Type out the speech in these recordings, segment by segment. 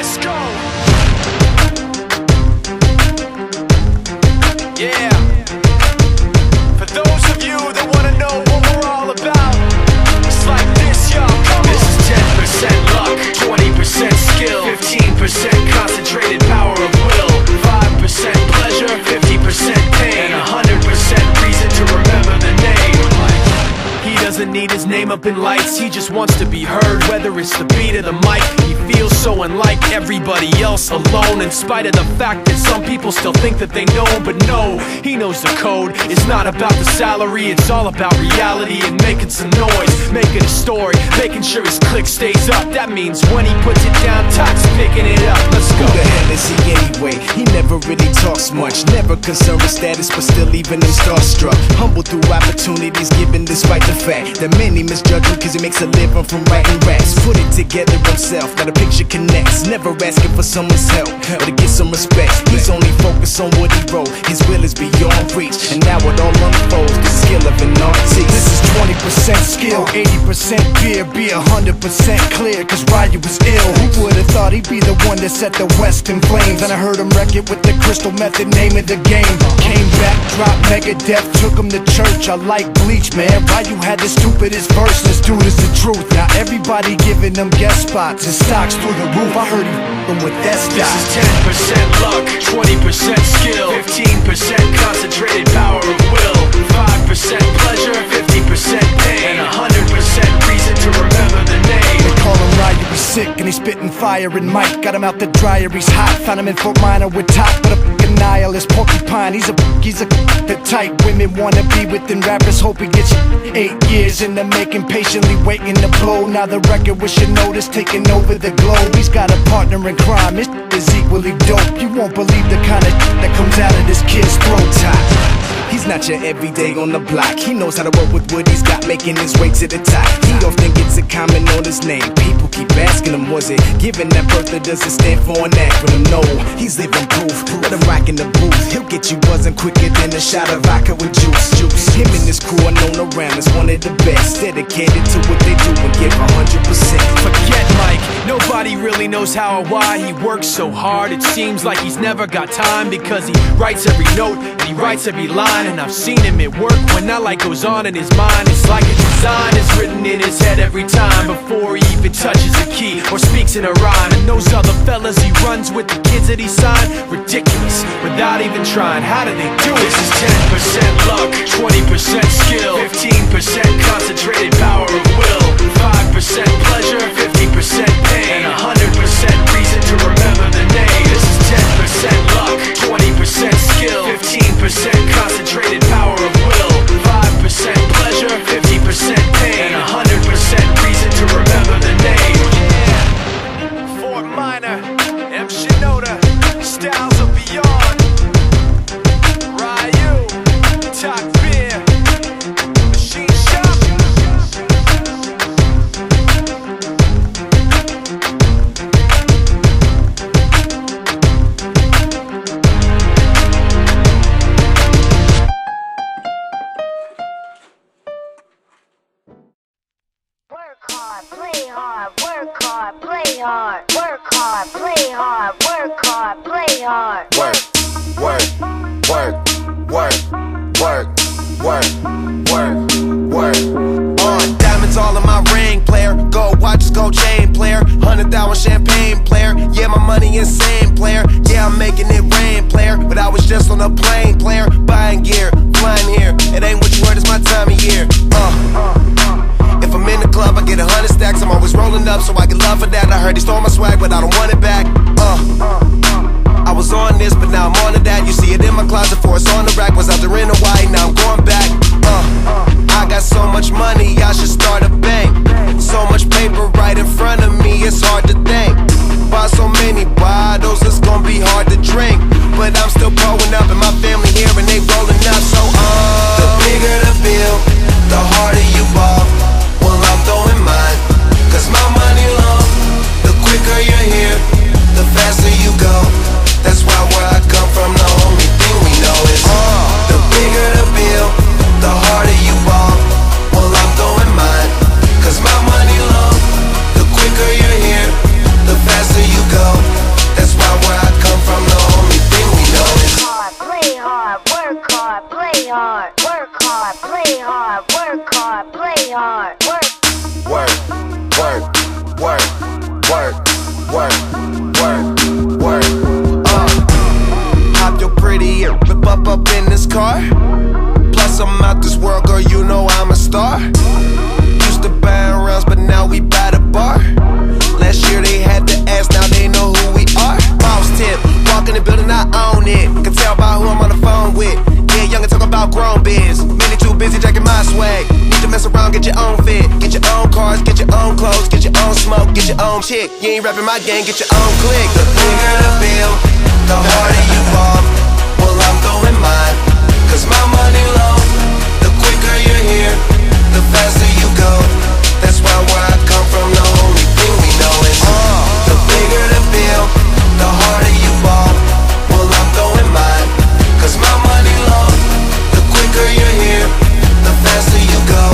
Let's go. Yeah. For those of you that wanna know what we're all about, it's like this, y'all. Come on. This is 10% luck, 20% skill, 15% concentrated power of will, 5% pleasure, 50% pain, and 100% reason to remember the name. He doesn't need his name up in lights, he just wants to be heard, whether it's the beat of the mic. He feels so unlike everybody else, alone, in spite of the fact that some people still think that they know. But no, he knows the code. It's not about the salary, it's all about reality and making some noise, making a story, making sure his click stays up. That means when he puts it down, Todd's picking it up. Let's go. Who the hell is he anyway? He never really talks much, never concerned with status, but still even him starstruck. Humble through opportunities given despite the fact that many misjudge him cause he makes a living from writing raps. Put it together himself, now the picture connects. Never asking for someone's help or to get some respect. He's only focused on what he wrote. His will is beyond reach, and now it all unfolds, the skill of an artist. This is 20% skill, 80% fear. Be 100% clear, cause Ryu was ill. Who would've thought he'd be the one that set the West in flames? And I heard him wreck it with the crystal method, name of the game. Came back, dropped Megadeth, took him to church. I like Bleach, man. Ryu had the stupidest verse, this dude is the truth. Now everybody giving them guest spots and stocks through the roof. I heard he f***ing with that stock. This is 10% luck, 20% skill, 15% concentrated power of will, 5% pleasure, 50% pain, and 100% reason to remember the name. They call him Ryu, he's sick and he's spitting fire. And Mike got him out the dryer, he's hot. Found him in Fort Minor with top, but a f***ing nihilist porcupine. He's a the type women wanna be within. Rappers hope he gets 8 years in the making, patiently waiting to blow. Now the record with your notice taking over the globe. He's got a partner in crime, his is equally dope. You won't believe the kind of that comes out of this kid's throat. He's not your everyday on the block. He knows how to work with what he's got, making his way to the top. He often gets a comment on his name. People keep asking him, was it given that birth or does it stand for an acronym? No, he's living proof. Let him rock in the booth. He'll get you buzzing quicker than a shot of vodka with juice. Him and his crew are known around as one of the best, dedicated to what they do and give 100%. Forget Mike, nobody really knows how or why he works so hard. It seems like he's never got time, because he writes every note and he writes every line. And I've seen him at work when that light goes on in his mind. It's like a design is written in his head every time, before he even touches a key or speaks in a rhyme. And those other fellas he runs with, the kids that he signed, ridiculous, without even trying. How do they do it? This is 10% luck, 20% skill, 15% concentrated power of will, 5% pleasure, 50% pain, and 100% reason to remember the name. This is 10% luck, 20% skill, 15% concentrated power of will, 5% pleasure, 50% pain, and 100% reason to remember the name. Yeah. Fort Minor, M. Shinoda, Styles of Beyond, Ryu, Talk Beer, Machine Shop. Work hard, play hard, work hard, play hard, work hard, play hard, work hard, play hard. Work, work, work, work, work, work, work, work. On diamonds all in my ring, player. Gold watches, gold chain, player. 100,000 champagne, player. Yeah, my money insane, player. Yeah, I'm making it rain, player. But I was just on a plane, player. Buying gear, flying here. It ain't what you heard, it's my time of year. If I'm in the club, I get 100 stacks. I'm always rolling up, so I get love for that. I heard he stole my swag, but I don't want it back. I was on this, but now I'm on to that. You see it in my closet, for it's on the rack. Was out there in Hawaii, now I'm going back. I got so much money, I should start a bank. So much paper right in front of me, it's hard to think. Buy so many bottles, it's gonna be hard to drink. But I'm still growing up, and my family here, and they rolling up. So the bigger the bill, the harder you ball. Well, I'm throwing mine, cause my money long. The quicker you're here, the faster you go. That's why where I come from, the only thing we know is the bigger the bill, the harder you ball. Well, I'm throwing mine, cause my money long. The quicker you're here, the faster you go. get your own fit. Get your own cars, get your own clothes, get your own smoke, get your own chick. You ain't rapping my gang, get your own clique. The bigger the bill, the harder you fall. Well, I'm throwing mine, cause my money low. The quicker you're here, the faster you go. That's why where I come from, the only thing we know is the bigger the bill, the harder you fall. Well, I'm throwing mine, cause my money low. The quicker you're here, the faster you go.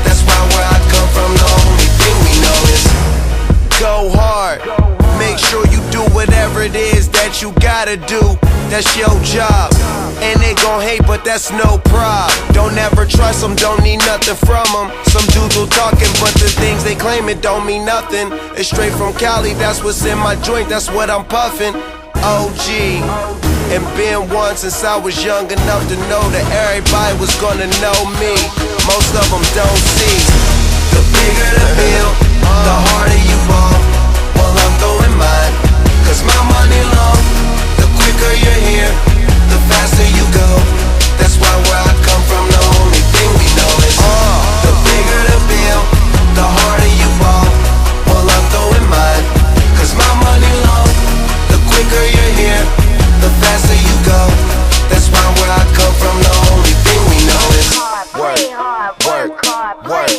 That's why where I come from, the only thing we know is go hard. Make sure you do whatever it is that you gotta do. That's your job. And they gon' hate, but that's no prob. Don't ever trust them, don't need nothing from them. Some dudes will talking, but the things they claim it don't mean nothing. It's straight from Cali, that's what's in my joint, that's what I'm puffing. OG, and been one since I was young enough to know that everybody was gonna know me. Most of them don't see. The bigger the bill, the harder you fall. Well, I'm throwing mine, cause my money long. The quicker you're here, the faster you go. That's why where I come from, the only thing we know is the bigger the bill, the harder you fall. Well, I'm throwing mine, cause my money long. The quicker you're here, the faster you go. That's why where I come from, the only thing we know is work, work, work, work,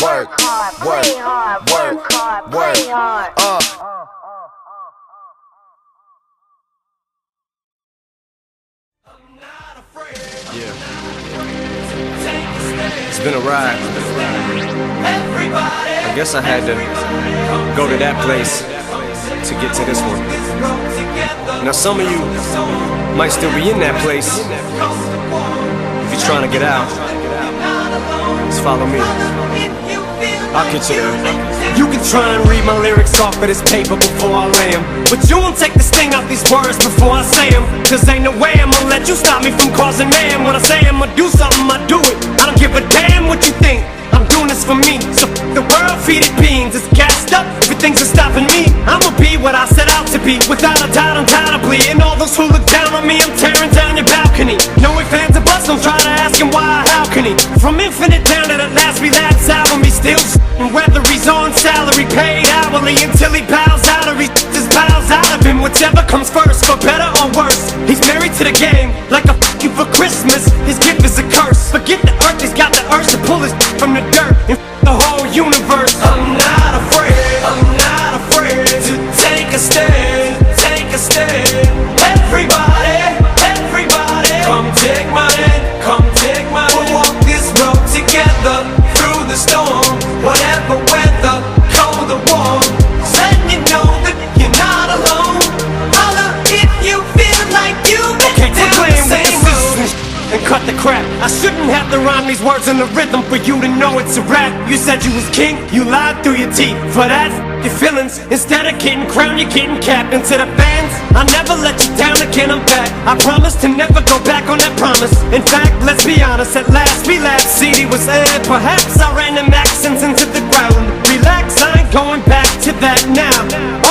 work, work, work, work. Yeah. It's been a ride. I guess I had to go to that place to get to this one. Now some of you might still be in that place. If you're trying to get out, just follow me. I'll get you there. You can try and read my lyrics off of this paper before I lay 'em, but you won't take the sting out these words before I say 'em. Cause ain't no way I'ma let you stop me from causing mayhem. When I say I'ma do something, I do it. I don't give a damn what you think, I'm doing this for me. So the world, feed it beans, it's gassed up, everything's stopping me. I'ma be what I set out to be, without a doubt, undoubtedly. And all those who look down on me, I'm tearing down your balcony. No ifs, ands, or buts, don't try to ask him why or how can he. From Infinite down to the last relapse album, he's still whether he's on salary, paid hourly, until he bows out or he just bows out of him. Whichever comes first, for better or worse. He's married to the game, like a f*** you for Christmas. His gift is a curse. Forget the earth, he's got the urge to pull his from the dirt and the whole universe. I'm not afraid to take a stand, take a stand. Everybody, come take my hand, come take my hand. We'll walk this road together through the storm, whatever weather, cold or warm. Letting you know that you're not alone. Holla if you feel like you've been down the same road. And cut the crap, I shouldn't have to rhyme these words in the rhythm for you to know it's a rap. You said you was king, you lied through your teeth. For that, your feelings, instead of getting crowned, you're getting capped. And to the fans, I never let you down again, I'm back. I promise to never go back on that promise. In fact, let's be honest, at last we laughed. CD was aired, perhaps I ran them accents into the ground. Relax, I ain't going back to that now.